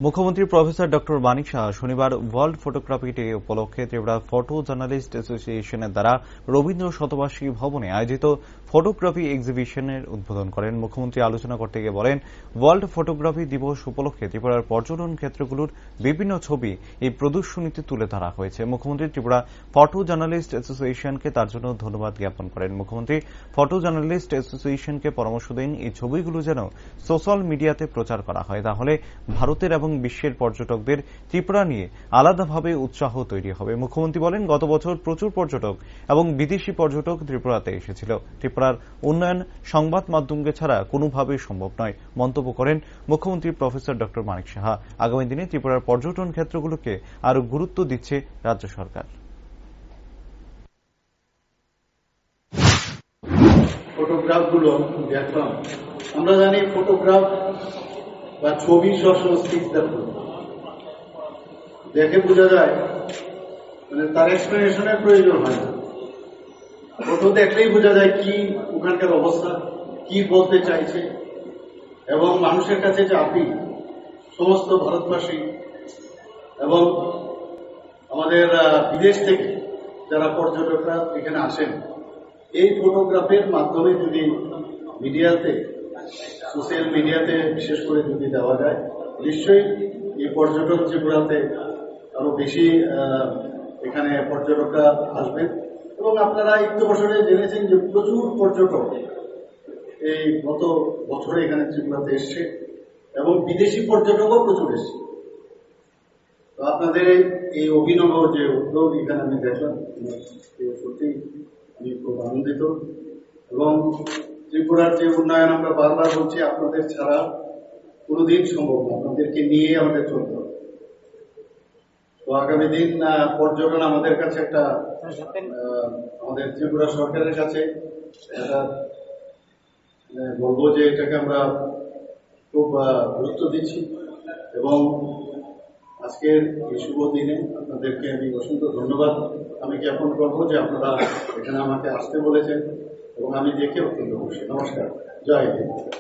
মুখ্যমন্ত্রী professor doctor Manik Saha শনিবার world photography day উপলক্ষে ত্রিপুরা ফটো জার্নালিস্ট অ্যাসোসিয়েশনের দ্বারা রবীন্দ্র শতবার্ষিকী ভবনে আয়োজিত ফটোগ্রাফি এক্সিবিশনের উদ্বোধন করেন। মুখ্যমন্ত্রী আলোচনা করতে গিয়ে বলেন, ওয়ার্ল্ড ফটোগ্রাফি দিবস উপলক্ষে ত্রিপুরার পর্যটন ক্ষেত্রগুলোর বিভিন্ন ছবি এই প্রদর্শনীতে তুলে ধরা হয়েছে। মুখ্যমন্ত্রী ত্রিপুরা ফটো জার্নালিস্ট অ্যাসোসিয়েশনকে তার জন্য ধন্যবাদ জ্ঞাপন করেন। মুখ্যমন্ত্রী ফটো জার্নালিস্ট অ্যাসোসিয়েশনকে পরামর্শ দেন, এই ছবিগুলো যেন সোশ্যাল মিডিয়াতে প্রচার করা হয়, তাহলে ভারতের এবং বিশ্বের পর্যটকদের ত্রিপুরা নিয়ে আলাদাভাবে উৎসাহ তৈরি হবে। মুখ্যমন্ত্রী বলেন, গত বছর প্রচুর পর্যটক এবং বিদেশি পর্যটক ত্রিপুরাতে এসেছিল। ত্রিপুরার উন্নয়ন সংবাদ মাধ্যমকে ছাড়া কোনোভাবেই সম্ভব নয় মন্তব্য করেন মুখ্যমন্ত্রী প্রফেসর ডক্টর মানিক সাহা। আগামী দিনে ত্রিপুরার পর্যটন ক্ষেত্রগুলোকে আরও গুরুত্ব দিচ্ছে রাজ্য সরকার। ফটোগ্রাফগুলো দেখলাম, আমরা জানি ফটোগ্রাফ বা ছবি সবসময় দেখে বোঝা যায়, মানে তার এক্সপ্লেনেশনের প্রয়োজন হয় না। ফটো দেখলেই বোঝা যায় কি ওখানকার অবস্থা, কি বলতে চাইছে, এবং মানুষের কাছে যে আপিল সমস্ত ভারতবাসী এবং আমাদের বিদেশ থেকে যারা পর্যটকরা এখানে আসেন, এই ফটোগ্রাফের মাধ্যমে যদি মিডিয়াতে, সোশ্যাল মিডিয়াতে বিশেষ করে যদি দেওয়া যায়, নিশ্চয়ই এই পর্যটন ত্রিপুরাতে আরো বেশি এখানে পর্যটকরা আসবেন। এবং আপনারা একটু বছরে জেনেছেন যে প্রচুর পর্যটক এই গত বছরে এখানে ত্রিপুরাতে এসছে এবং বিদেশি পর্যটকও প্রচুর এসছে। তো আপনাদের এই অভিনব যে উদ্যোগ এখানে আমি দেখলাম, সত্যি আমি খুব আনন্দিত। এবং ত্রিপুরার যে উন্নয়ন আমরা বারবার বলছি, আপনাদের ছাড়া কোনোদিন সম্ভব না, আপনাদেরকে নিয়ে আমাদের চলতে হবে। তো আগামী দিন পর্যটন আমাদের কাছে একটা, আমাদের ত্রিপুরা সরকারের কাছে একটা বলবো যে এটাকে আমরা খুব গুরুত্ব দিচ্ছি। এবং আজকের এই শুভ দিনে আপনাদেরকে আমি অসংখ্য ধন্যবাদ আমি জ্ঞাপন করবো যে আপনারা এখানে আমাকে আসতে বলেছেন এবং আমি দেখে অত্যন্ত খুশি। নমস্কার, জয় হিন্দ।